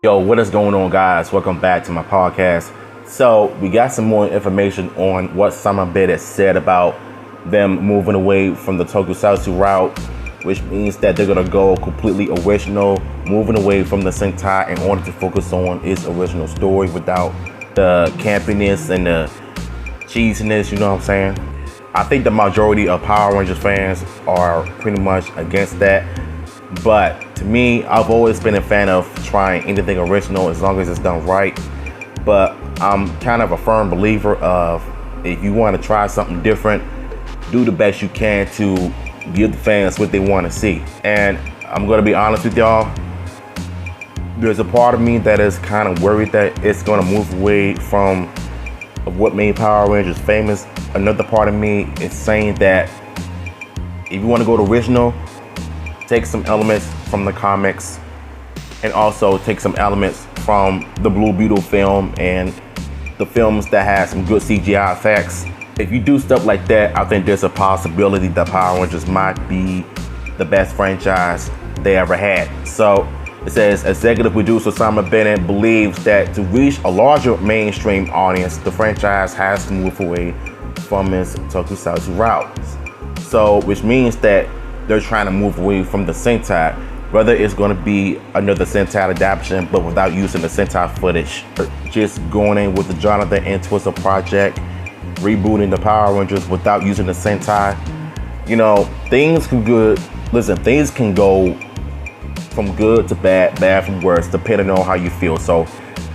Yo, what is going on, guys? Welcome back to my podcast. So, we got some more information on what Simon Bennett said about them moving away from the tokusatsu route, which means that they're gonna go completely original, moving away from the Sentai in order to focus on its original story without the campiness and the cheesiness, you know what I'm saying? I think the majority of Power Rangers fans are pretty much against that. But to me, I've always been a fan of trying anything original as long as it's done right. But I'm kind of a firm believer of if you want to try something different, do the best you can to give the fans what they want to see. And I'm going to be honest with y'all, there's a part of me that is kind of worried that it's going to move away from what made Power Rangers famous. Another part of me is saying that if you want to go to original, take some elements from the comics and also take some elements from the Blue Beetle film and the films that had some good CGI effects. If you do stuff like that, I think there's a possibility that Power Rangers might be the best franchise they ever had. So it says, executive producer Simon Bennett believes that to reach a larger mainstream audience, the franchise has to move away from its tokusatsu routes. So, which means that they're trying to move away from the Sentai, whether it's going to be another Sentai adaptation, but without using the Sentai footage. Just going in with the Jonathan and Twister project, rebooting the Power Rangers without using the Sentai. You know, things can go from good to bad, bad from worse, depending on how you feel. So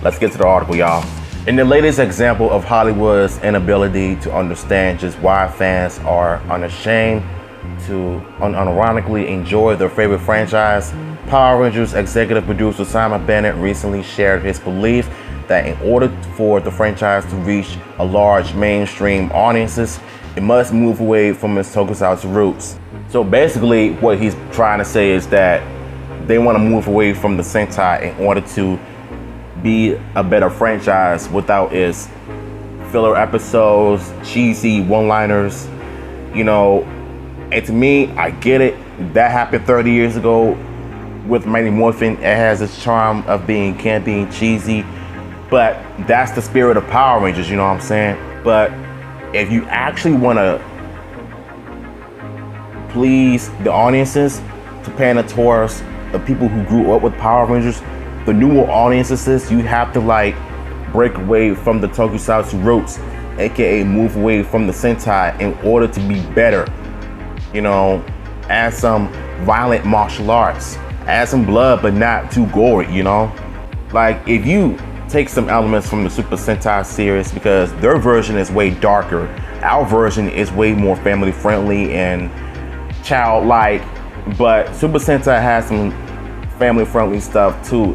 let's get to the article, y'all. In the latest example of Hollywood's inability to understand just why fans are unashamed to unironically enjoy their favorite franchise, Power Rangers executive producer Simon Bennett recently shared his belief that in order for the franchise to reach a large mainstream audiences, it must move away from its tokusatsu roots. So basically what he's trying to say is that they want to move away from the Sentai in order to be a better franchise without its filler episodes, cheesy one-liners, you know. And to me, I get it. That happened 30 years ago with Mighty Morphin. It has its charm of being campy and cheesy, but that's the spirit of Power Rangers, you know what I'm saying? But if you actually want to please the audiences, to pander towards the people who grew up with Power Rangers, the newer audiences, you have to like break away from the tokusatsu roots, aka move away from the Sentai in order to be better. You know, add some violent martial arts, add some blood, but not too gory, you know? Like, if you take some elements from the Super Sentai series, because their version is way darker, our version is way more family friendly and childlike, but Super Sentai has some family friendly stuff too,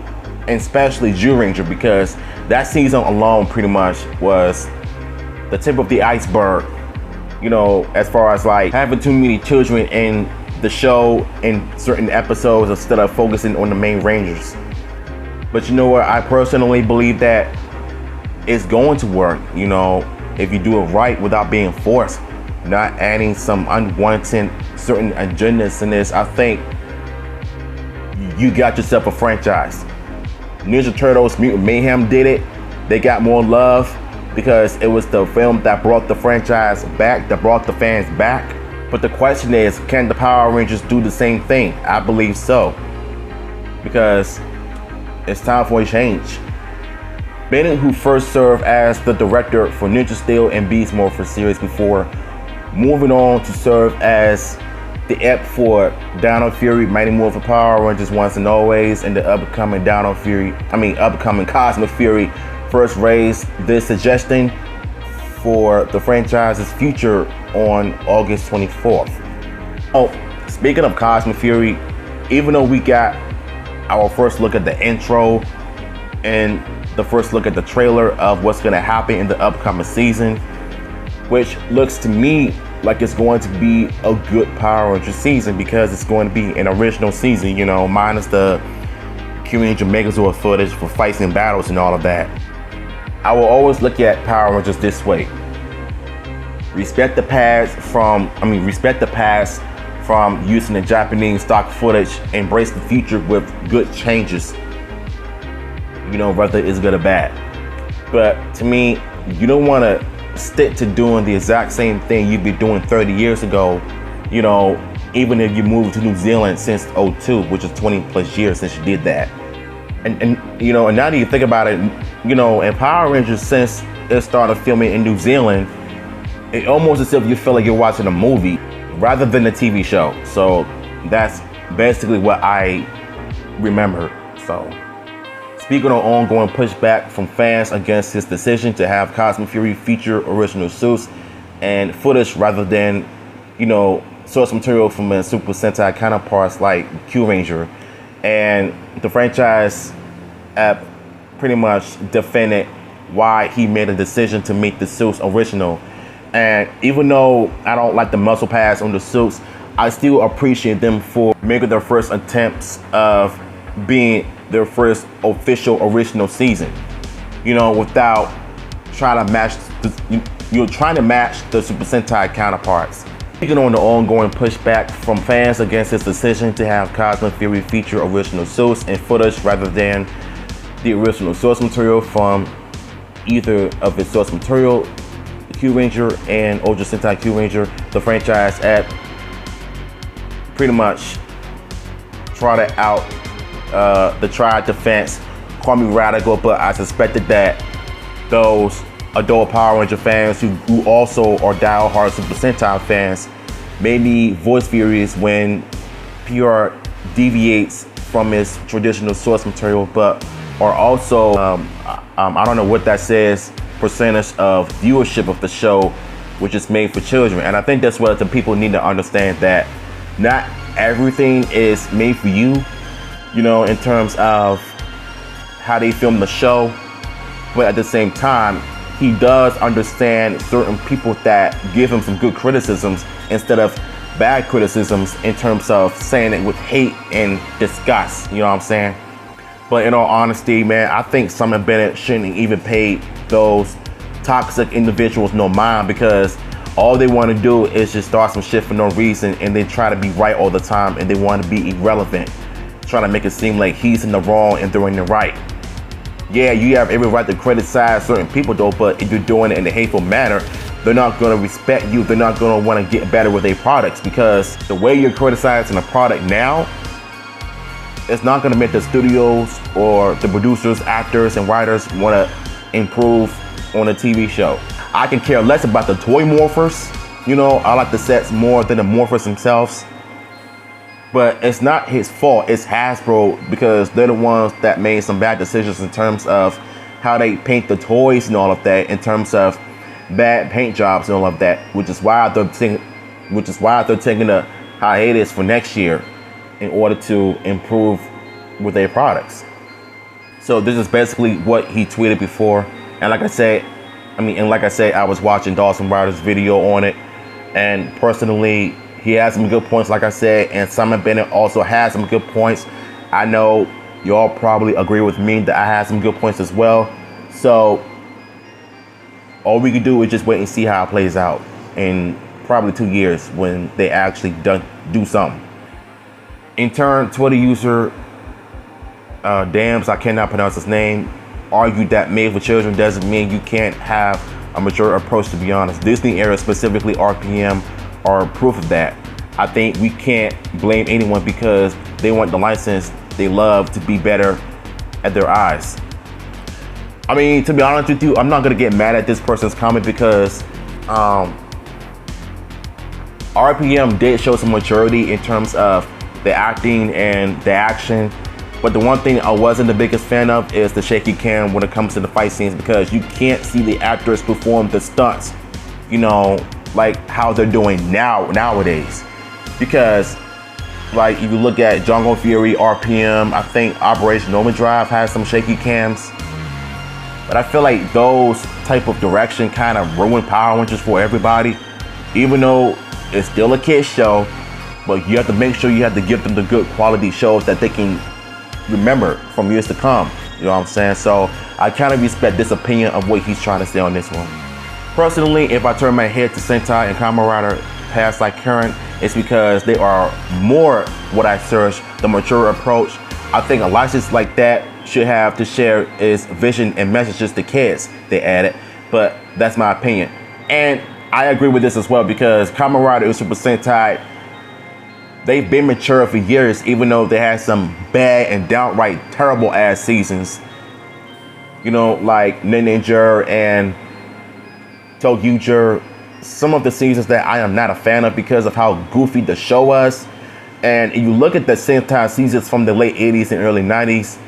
and especially Zyuranger, because that season alone pretty much was the tip of the iceberg. You know, as far as like having too many children in the show in certain episodes instead of focusing on the main Rangers. But you know what? I personally believe that it's going to work, you know, if you do it right without being forced, not adding some unwanted certain agendas in this. I think you got yourself a franchise. Ninja Turtles Mutant Mayhem did it. They got more love because it was the film that brought the franchise back, that brought the fans back. But the question is, can the Power Rangers do the same thing? I believe so, because it's time for a change. Bennett, who first served as the director for Ninja Steel and Beast Morpher series before moving on to serve as the ep for Dino Fury, Mighty Morphin Power Rangers Once and Always, and the upcoming upcoming Cosmic Fury, first raised this suggestion for the franchise's future on August 24th. Oh, speaking of Cosmic Fury, even though we got our first look at the intro and the first look at the trailer of what's going to happen in the upcoming season, which looks to me like it's going to be a good Power Rangers season because it's going to be an original season, you know, minus the Kyuubi Megazord footage for fights and battles and all of that. I will always look at Power Rangers this way. Respect the past from using the Japanese stock footage. Embrace the future with good changes. whether it's good or bad. But to me, you don't want to stick to doing the exact same thing you'd be doing 30 years ago, even if you moved to New Zealand since '02, which is 20 plus years since you did that. And now that you think about it, in Power Rangers, since it started filming in New Zealand, it almost as if you feel like you're watching a movie rather than a TV show. So that's basically what I remember. So speaking of ongoing pushback from fans against his decision to have Cosmic Fury feature original suits and footage rather than, source material from a Super Sentai counterparts like Q Ranger, and the franchise pretty much defended why he made a decision to make the suits original. And even though I don't like the muscle pads on the suits, I still appreciate them for making their first attempts of being their first official original season, without trying to match the Super Sentai counterparts. Speaking on the ongoing pushback from fans against his decision to have Cosmic Fury feature original suits and footage rather than the original source material from either of its source material, Q Ranger and Ultra Sentai Q Ranger, the franchise pretty much trotted out the tried defense. Call me radical, but I suspected that those adult Power Ranger fans who also are diehard Super Sentai fans may be voice furious when PR deviates from its traditional source material, but are also, I don't know what that says, percentage of viewership of the show, which is made for children. And I think that's what the people need to understand, that not everything is made for you, in terms of how they film the show. But at the same time, he does understand certain people that give him some good criticisms instead of bad criticisms, in terms of saying it with hate and disgust, you know what I'm saying? But in all honesty, man, I think Simon Bennett shouldn't even pay those toxic individuals no mind, because all they want to do is just start some shit for no reason, and they try to be right all the time, and they want to be irrelevant, trying to make it seem like he's in the wrong and they're in the right. Yeah, you have every right to criticize certain people though, but if you're doing it in a hateful manner, they're not going to respect you. They're not going to want to get better with their products, because the way you're criticizing a product now, it's not going to make the studios or the producers, actors, and writers want to improve on a TV show. I can care less about the toy morphers. I like the sets more than the morphers themselves. But it's not his fault, it's Hasbro, because they're the ones that made some bad decisions in terms of how they paint the toys and all of that, in terms of bad paint jobs and all of that, which is why they're taking a hiatus for next year in order to improve with their products. So this is basically what he tweeted before. And like I said, I was watching Dawson Ryder's video on it, and personally, he has some good points, like I said, and Simon Bennett also has some good points. I know y'all probably agree with me that I have some good points as well. So all we can do is just wait and see how it plays out in probably 2 years when they actually do something. In turn, Twitter user Dams, I cannot pronounce his name, argued that made for children doesn't mean you can't have a mature approach. To be honest, Disney era, specifically RPM, are proof of that. I think we can't blame anyone because they want the license they love to be better at their eyes. I mean, to be honest with you, I'm not gonna get mad at this person's comment, because RPM did show some maturity in terms of the acting and the action. But the one thing I wasn't the biggest fan of is the shaky cam when it comes to the fight scenes, because you can't see the actors perform the stunts, like how they're doing nowadays. Because like if you look at Jungle Fury, RPM, I think Operation Overdrive has some shaky cams. But I feel like those type of direction kind of ruin Power Rangers for everybody. Even though it's still a kid's show, but you have to make sure you have to give them the good quality shows that they can remember from years to come. You know what I'm saying? So I kind of respect this opinion of what he's trying to say on this one. Personally, if I turn my head to Sentai and Kamen Rider past like current, it's because they are more what I search, the mature approach. I think a license like that should have to share its vision and messages to kids, they added. But that's my opinion. And I agree with this as well, because Kamen Rider and Super Sentai, they've been mature for years, even though they had some bad and downright terrible ass seasons. You know, like Ninja and Togyuger, some of the seasons that I am not a fan of because of how goofy the show was. And you look at the Sentai seasons from the late 80s and early 90s,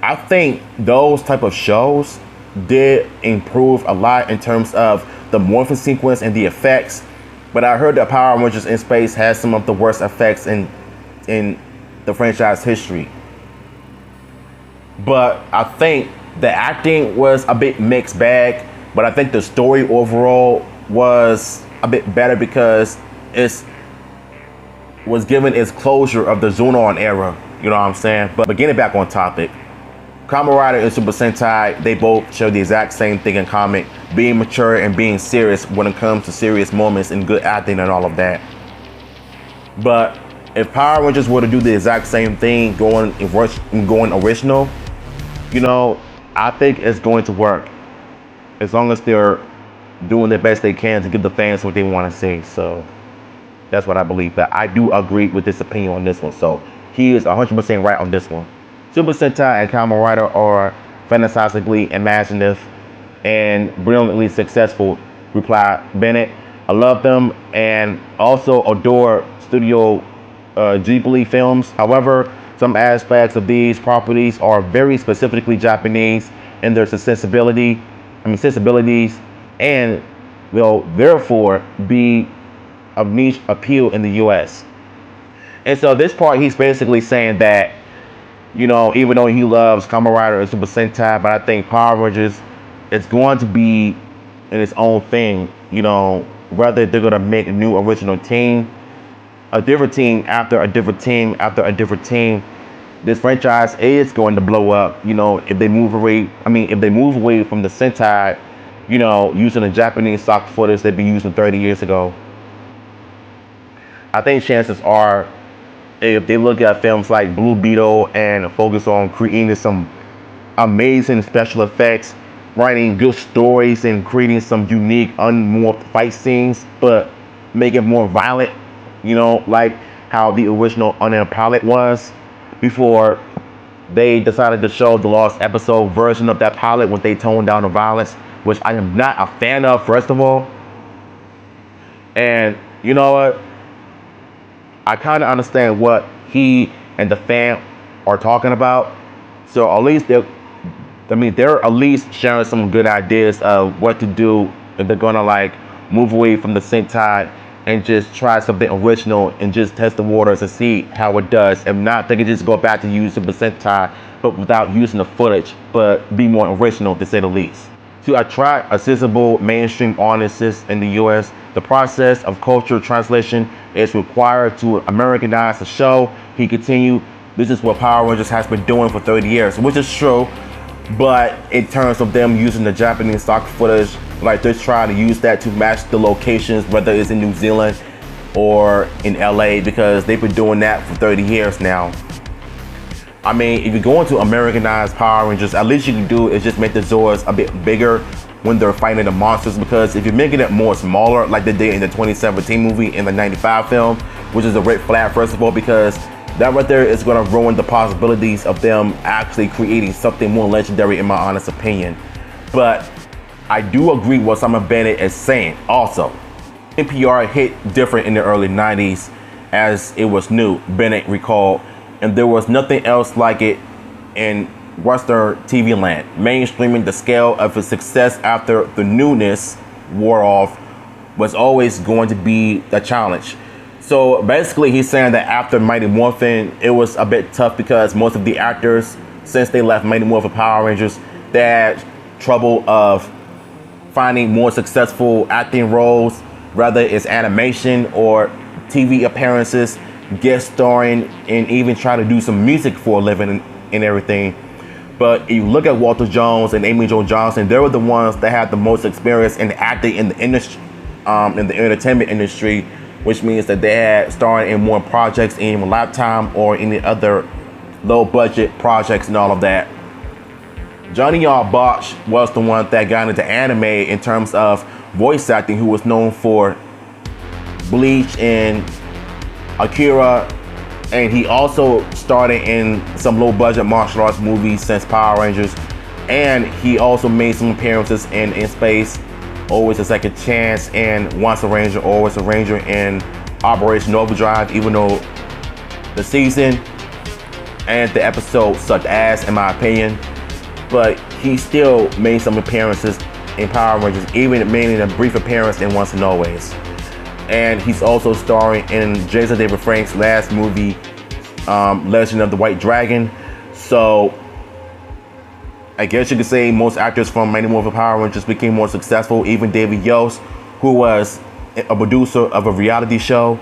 I think those type of shows did improve a lot in terms of the morphing sequence and the effects. But I heard that Power Rangers in Space has some of the worst effects in the franchise history. But I think the acting was a bit mixed bag, but I think the story overall was a bit better because it was given its closure of the Zunon era, you know what I'm saying? But getting back on topic, Kamen Rider and Super Sentai, they both share the exact same thing in common, being mature and being serious when it comes to serious moments and good acting and all of that. But if Power Rangers were to do the exact same thing, going original, you know, I think it's going to work. As long as they're doing the best they can to give the fans what they want to see. So that's what I believe. But I do agree with this opinion on this one. So he is 100% right on this one. Super Sentai and Kamen Rider are fantastically imaginative and brilliantly successful, replied Bennett. I love them and also adore Studio Ghibli films. However, some aspects of these properties are very specifically Japanese in their sensibilities, and will therefore be of niche appeal in the US. And so this part, he's basically saying that, you know, even though he loves Kamen Rider and Super Sentai, but I think Power Rangers is going to be in its own thing. You know, whether they're going to make a new original team, a different team after a different team after a different team, this franchise is going to blow up. You know, if they move away from the Sentai, you know, using the Japanese stock footage they've been using 30 years ago, I think chances are, if they look at films like Blue Beetle and focus on creating some amazing special effects, writing good stories, and creating some unique unmorphed fight scenes, but make it more violent, you know, like how the original Unnamed Pilot was, before they decided to show the lost episode version of that pilot when they toned down the violence, which I am not a fan of, first of all. And you know what? I kind of understand what he and the fan are talking about. So at least they're at least sharing some good ideas of what to do if they're gonna like move away from the Sentai and just try something original and just test the waters and see how it does. If not, they can just go back to using the Sentai, but without using the footage, but be more original to say the least. To attract accessible mainstream audiences in the US, the process of cultural translation is required to Americanize the show. He continued, this is what Power Rangers has been doing for 30 years, which is true, but in terms of them using the Japanese stock footage, like they're trying to use that to match the locations, whether it's in New Zealand or in LA, because they've been doing that for 30 years now. I mean, if you're going to Americanize Power Rangers, at least you can do is just make the Zords a bit bigger when they're fighting the monsters, because if you're making it more smaller, like they did in the 2017 movie and the 95 film, which is a red flag, first of all, because that right there is going to ruin the possibilities of them actually creating something more legendary, in my honest opinion. But I do agree with what Simon Bennett is saying. Also, NPR hit different in the early 90s as it was new, Bennett recalled, and there was nothing else like it in Western TV land. Mainstreaming the scale of its success after the newness wore off was always going to be the challenge. So basically he's saying that after Mighty Morphin, it was a bit tough because most of the actors, since they left Mighty Morphin Power Rangers, they had trouble of finding more successful acting roles, whether it's animation or TV appearances, guest starring, and even try to do some music for a living and everything. But if you look at Walter Jones and Amy Jo Johnson, they were the ones that had the most experience in acting in the industry, in the entertainment industry, which means that they had starred in more projects in Lifetime or any other low budget projects and all of that. Johnny R. Bosch was the one that got into anime in terms of voice acting, who was known for Bleach and Akira, and he also started in some low-budget martial arts movies since Power Rangers, and he also made some appearances in Space, Always a Second Chance, and Once a Ranger, Always a Ranger, in Operation Overdrive, even though the season and the episode sucked ass in my opinion, but he still made some appearances in Power Rangers, even making a brief appearance in Once and Always. And he's also starring in Jason David Frank's last movie, Legend of the White Dragon. So I guess you could say most actors from Mighty Morphin Power Rangers became more successful. Even David Yost, who was a producer of a reality show,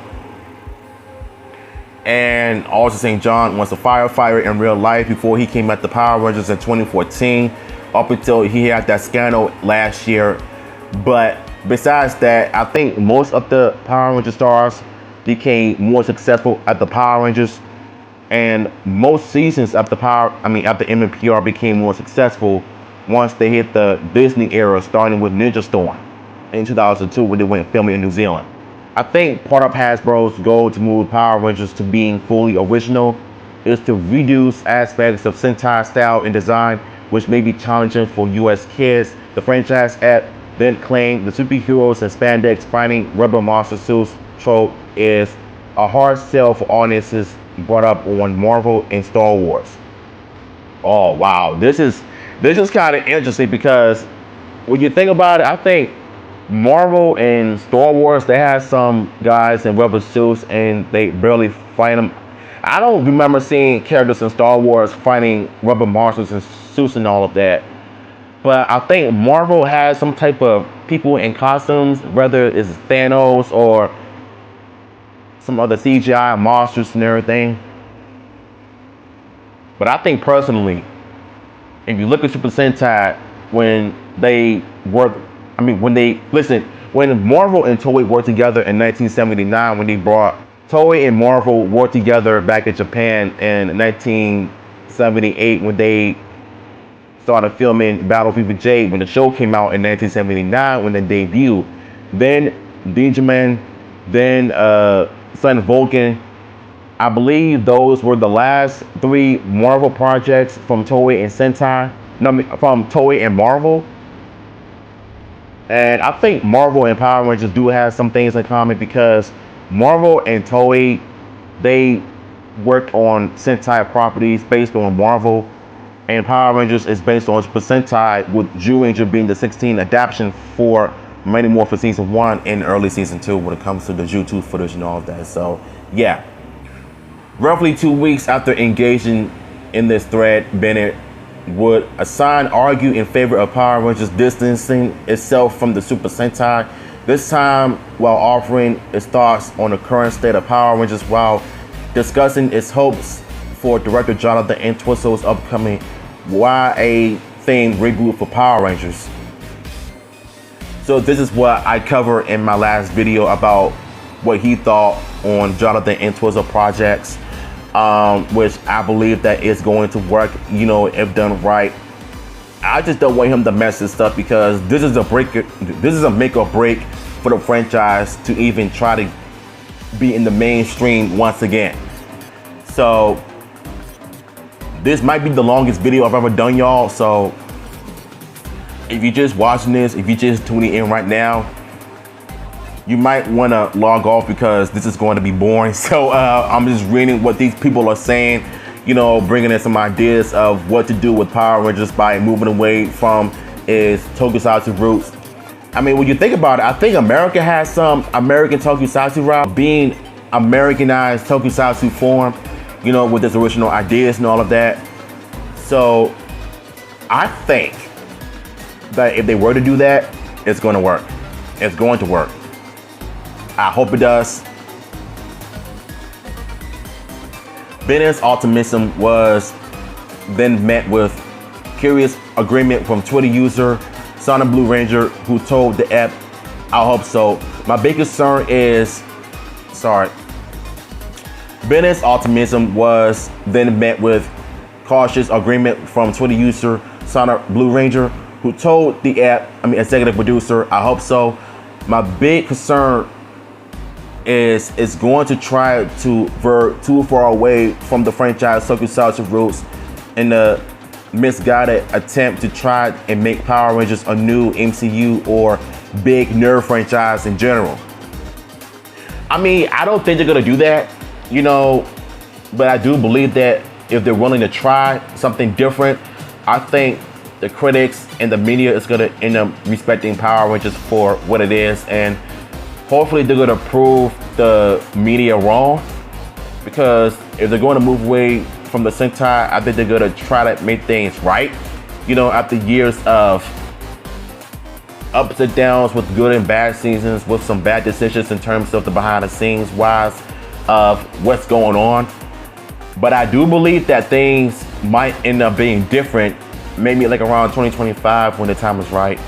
and also St. John was a firefighter in real life before he came at the Power Rangers in 2014, up until he had that scandal last year. But besides that, I think most of the Power Ranger stars became more successful at the Power Rangers, and most seasons of the after MMPR became more successful once they hit the Disney era, starting with Ninja Storm in 2002 when they went filming in New Zealand. I think part of Hasbro's goal to move Power Rangers to being fully original is to reduce aspects of Sentai style and design, which may be challenging for US kids. The franchise then claimed the superheroes and spandex fighting rubber monster suits trope is a hard sell for audiences brought up on Marvel and Star Wars. Oh wow, this is kind of interesting, because when you think about it, I think Marvel and Star Wars, they have some guys in rubber suits and they barely fight them. I don't remember seeing characters in Star Wars fighting rubber monsters and suits and all of that. But I think Marvel has some type of people in costumes, whether it's Thanos or some other CGI monsters and everything. But I think personally, if you look at Super Sentai, when Marvel and Toei worked together in 1979, when they brought Toei and Marvel worked together back in Japan in 1978, when they started filming Battle Fever Jade, when the show came out in 1979, when they debuted. Then Digimon, then Son of Vulcan. I believe those were the last 3 Marvel projects from Toei and Sentai. From Toei and Marvel. And I think Marvel and Power Rangers do have some things in common, because Marvel and Toei, they worked on Sentai properties based on Marvel, and Power Rangers is based on Super Sentai, with Zyuranger being the 16 adaptation for Mighty Morphin Season 1 and early Season 2 when it comes to the YouTube footage and all of that. So, yeah. Roughly 2 weeks after engaging in this thread, Bennett would assign argue in favor of Power Rangers distancing itself from the Super Sentai, this time while offering its thoughts on the current state of Power Rangers, while discussing its hopes for director Jonathan Entwistle's upcoming YA-themed reboot for Power Rangers. So this is what I covered in my last video about what he thought on Jonathan Entwistle projects, which I believe that is going to work, if done right. I just don't want him to mess this up, because this is a make or break for the franchise to even try to be in the mainstream once again. So this might be the longest video I've ever done, y'all. So if you're just watching this, if you're just tuning in right now, you might want to log off, because this is going to be boring. So I'm just reading what these people are saying, bringing in some ideas of what to do with Power Rangers by moving away from its tokusatsu roots. I mean, when you think about it, I think America has some American tokusatsu route, being Americanized tokusatsu form, with its original ideas and all of that. So I think that if they were to do that, it's going to work. It's going to work. I hope it does. Bennett's optimism was then met with curious agreement from Twitter user Sonic Blue Ranger, who told the app, "I hope so. My big concern is," Bennett's optimism was then met with cautious agreement from Twitter user Sonic Blue Ranger, who told the executive producer, I hope so. My big concern is it's going to try to veer too far away from the franchise Tokusatsu roots in the misguided attempt to try and make Power Rangers a new MCU or big nerd franchise in general. I mean, I don't think they're gonna do that, but I do believe that if they're willing to try something different, I think the critics and the media is gonna end up respecting Power Rangers for what it is, and hopefully they're gonna prove the media wrong, because if they're going to move away from the Sentai, I think they're gonna try to make things right, after years of ups and downs with good and bad seasons, with some bad decisions in terms of the behind the scenes wise of what's going on. But I do believe that things might end up being different, maybe like around 2025 when the time is right.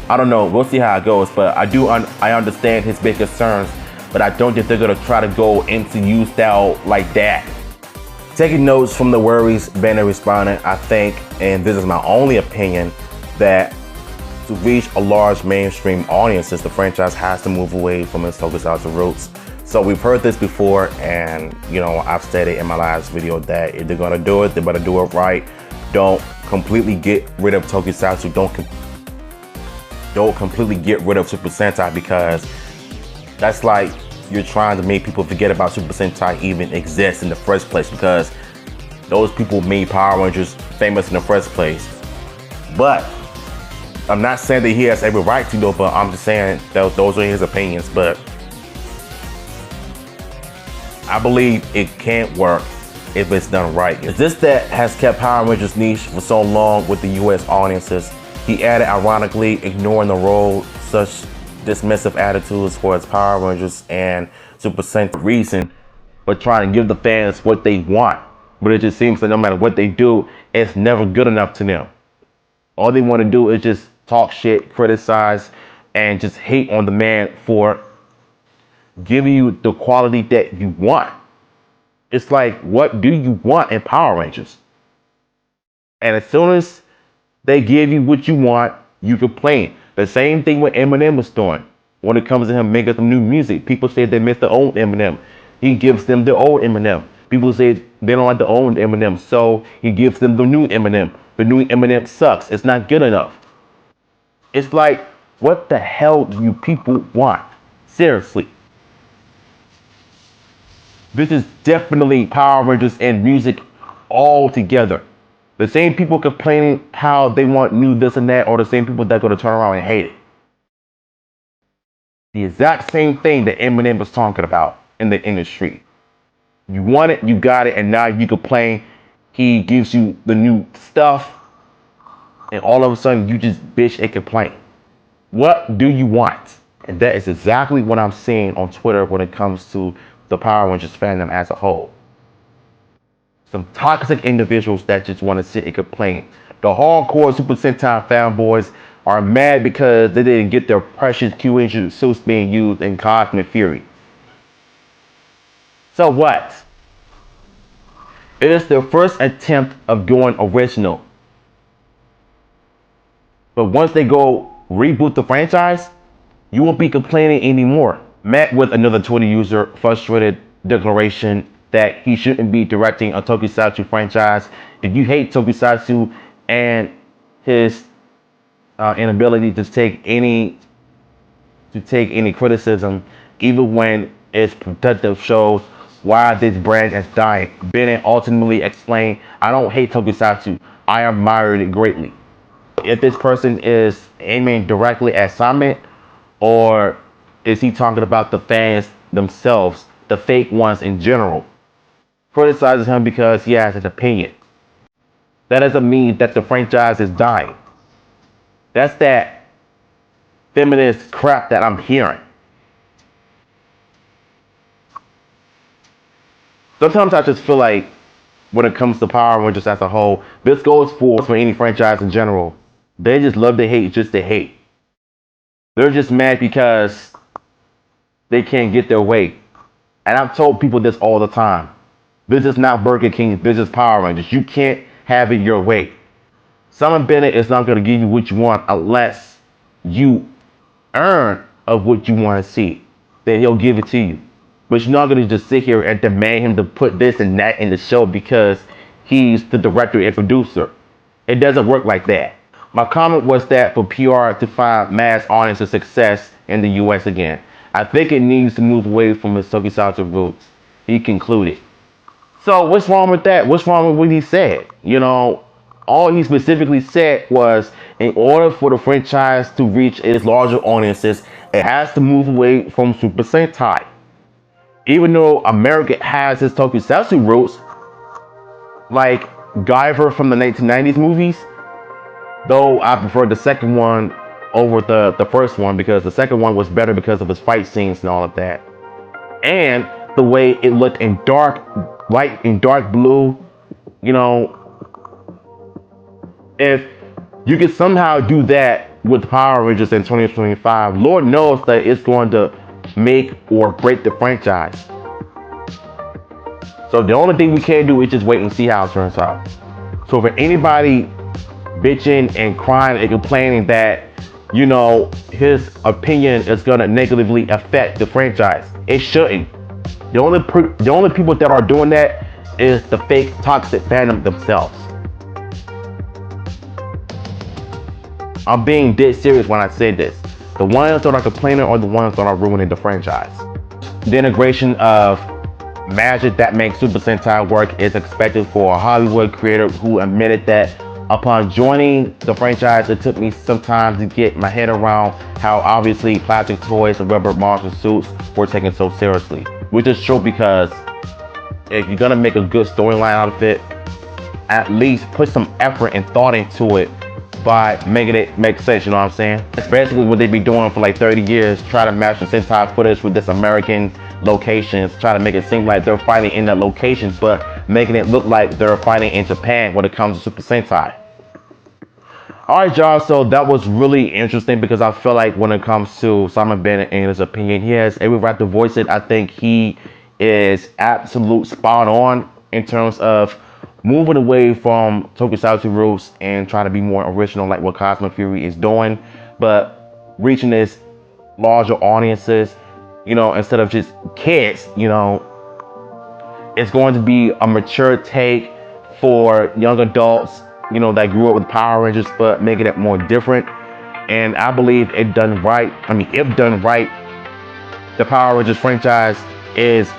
I don't know, we'll see how it goes, but I understand his big concerns, but I don't think they're gonna try to go MCU style like that. Taking notes from the worries Bennett responded, I think, and this is my only opinion, that to reach a large mainstream audiences, the franchise has to move away from its Tokusatsu roots. So we've heard this before, and I've stated in my last video that if they're gonna do it, they better do it right. Don't completely get rid of Tokusatsu. Don't completely get rid of Super Sentai, because that's like you're trying to make people forget about Super Sentai even exists in the first place, because those people made Power Rangers famous in the first place. But I'm not saying that he has every right to, though, but I'm just saying that those are his opinions. But I believe it can't work if it's done right. It's this that has kept Power Rangers niche for so long with the US audiences. He added, ironically, ignoring the role such dismissive attitudes towards Power Rangers and Super Sentai reason, but trying to give the fans what they want. But it just seems that no matter what they do, it's never good enough to them. All they want to do is just talk shit, criticize, and just hate on the man for giving you the quality that you want. It's like, what do you want in Power Rangers? And as soon as they give you what you want, you complain. The same thing what Eminem was doing. When it comes to him making some new music, people say they miss the old Eminem. He gives them the old Eminem. People say they don't like the old Eminem, so he gives them the new Eminem. The new Eminem sucks. It's not good enough. It's like, what the hell do you people want? Seriously. This is definitely Power Rangers and music all together. The same people complaining how they want new this and that are the same people that are going to turn around and hate it. The exact same thing that Eminem was talking about in the industry. You want it, you got it, and now you complain. He gives you the new stuff, and all of a sudden you just bitch and complain. What do you want? And that is exactly what I'm seeing on Twitter when it comes to the Power Rangers fandom as a whole. Some toxic individuals that just want to sit and complain. The hardcore Super Sentai fanboys are mad because they didn't get their precious Q-Engine suits being used in Cosmic Fury. So what? It is their first attempt of going original. But once they go reboot the franchise, you won't be complaining anymore. Met with another Twitter user frustrated declaration that he shouldn't be directing a Tokusatsu franchise. If you hate Tokusatsu and his inability to take any criticism, even when it's productive, shows why this brand is dying. Bennett ultimately explained, I don't hate Tokusatsu, I admire it greatly. If this person is aiming directly at Simon, or is he talking about the fans themselves, the fake ones in general? Criticizes him because he has an opinion. That doesn't mean that the franchise is dying. That's that feminist crap that I'm hearing. Sometimes I just feel like when it comes to Power Rangers as a whole, this goes for any franchise in general. They just love to hate just to hate. They're just mad because they can't get their way. And I've told people this all the time. This is not Burger King, this is Power Rangers. You can't have it your way. Simon Bennett is not going to give you what you want unless you earn of what you want to see. Then he'll give it to you. But you're not going to just sit here and demand him to put this and that in the show because he's the director and producer. It doesn't work like that. My comment was that for PR to find mass audience of success in the US again, I think it needs to move away from its tokusatsu roots. He concluded. So what's wrong with that? What's wrong with what he said? You know, all he specifically said was in order for the franchise to reach its larger audiences, it has to move away from Super Sentai. Even though America has its tokusatsu roots, like Guyver from the 1990s movies, though I prefer the second one over the first one because the second one was better because of its fight scenes and all of that. And the way it looked in dark, light in dark blue, you know, if you could somehow do that with Power Rangers in 2025, Lord knows that it's going to make or break the franchise. So the only thing we can do is just wait and see how it turns out. So for anybody bitching and crying and complaining that, you know, his opinion is gonna negatively affect the franchise, it shouldn't. The only people that are doing that is the fake toxic fandom themselves. I'm being dead serious when I say this. The ones that are complaining are the ones that are ruining the franchise. The integration of magic that makes Super Sentai work is expected for a Hollywood creator who admitted that upon joining the franchise, it took me some time to get my head around how obviously plastic toys and rubber monster suits were taken so seriously. Which is true because if you're gonna make a good storyline out of it, at least put some effort and thought into it by making it make sense, you know what I'm saying? That's basically what they be doing for like 30 years, try to match the Sentai footage with this American locations, try to make it seem like they're fighting in that location, but making it look like they're fighting in Japan when it comes to Super Sentai. Alright y'all, so that was really interesting because I feel like when it comes to Simon Bennett and his opinion, he has every right to voice it. I think he is absolute spot on in terms of moving away from tokusatsu roots and trying to be more original like what Cosmic Fury is doing, but reaching this larger audiences, you know, instead of just kids, you know, it's going to be a mature take for young adults, you know, that grew up with Power Rangers, but making it more different. And I believe it done right. I mean, if done right, the Power Rangers franchise is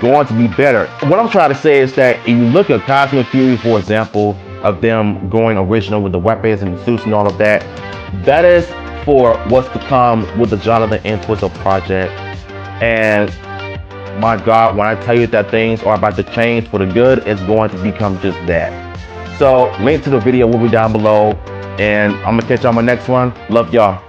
going to be better. What I'm trying to say is that if you look at Cosmic Fury, for example, of them going original with the weapons and the suits and all of that, that is for what's to come with the Jonathan Entwistle project. And my God, when I tell you that things are about to change for the good, it's going to become just that. So link to the video will be down below, and I'm gonna catch you on my next one. Love y'all.